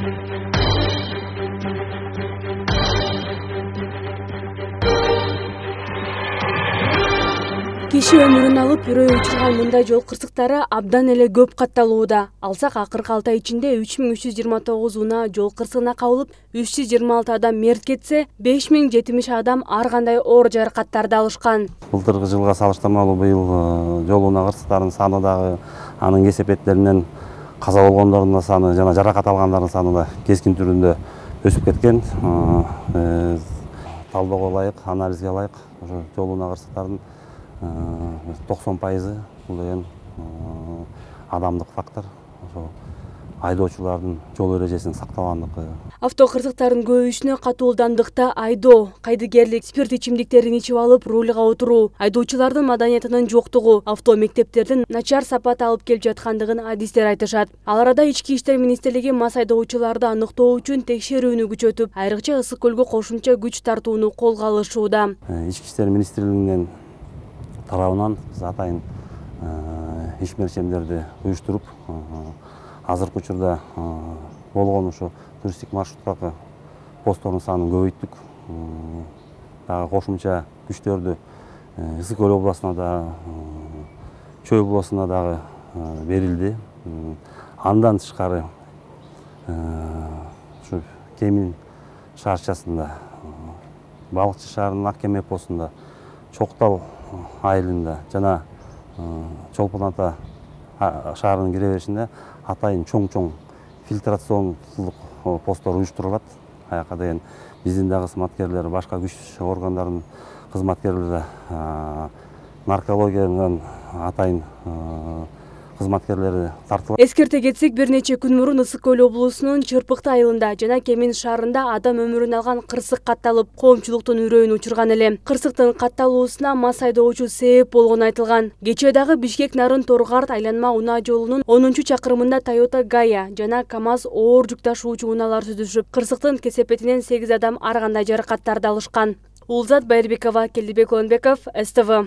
Киши өмүрүн алып үрөй учурган мындай жол кырсыктары абдан эле көп катталууда. Алсак акыркы 6 ай ичинде 3329 унаа жол кырсыгына кабылып, 326 адам мерт кетсе, 5070 адам ар кандай оор жаракаттарды алышкан. Былтыркы жылга салыштырмалуу быйыл жол унаа кырсыктарынын саны дагы, анын кесепеттеринен каза болгондордун саны жана жаракат алгандардын саны да кескин түрүндө өсүп кеткен. Талоого ылайык, анализге ылайык, жол унаа кырсыктарынын 90% бул деген адамдык фактор, айдоочулардын жол эрежесинин сакталгандыгы. Авто кырсыктарынын көбүсүнө катуу ылдамдыкта айдоо, кайдыгерлик, спирт ичимдиктерин ичип алып рулга отуруу, айдоочулардын маданиятынын жоктугу, авто мектептердин начар сапат алып келип жаткандыгын адистер айтышат. Ал арада Ички иштер министрлиги мас айдоочуларды аныктоо үчүн текшерүүнү күчөтүп, айрыкча Ысык көлгө кошумча күч тартууну колго алышууда. Ички иштер министрлигинин тарабынан атайын иш мерчемдерди уюштуруп, азыркы учурда болгон ушу туристтик маршруттагы посттордун санын көбөйттүк. Дагы кошумча күчтөрдү Ысык көл областына да, Чүй областына дагы берилди. Андан тышкары ушу Кемин шаарчасында, Балыкчы шаарынын Ак Кеме постунда, Чоктал айылында жана Чолпон Ата шаарынын кире беришинде атайын чоң фильтрациондук посттор уюштурулат. Аяка деген биздин дагы кызматкерлер, башка күч органдарынын кызматкерлери, наркологиядан атайын кызматкерлери тартылат. Эскерте кетсек, бир нече күн мурун Ысык көл облусунун Чырпыкты айылында жана Кемин шаарында адам өмүрүн алган кырсык катталып, коомчулуктун үрөйүн учурган эле. Кырсыктын катталуусуна мас айдоочу себеп болгону айтылган. Кечээ дагы Бишкек Нарын Торгарт айланма унаа жолунун 10-чакырымында Toyota Gaya жана КамАЗ оор жүк ташуучу унаалар сүзүшүп, кырсыктын кесепетинен 8 адам ар кандай жаракаттарды алышкан. Улзат Байырбекова, Келдибек Уланбеков, СТВ.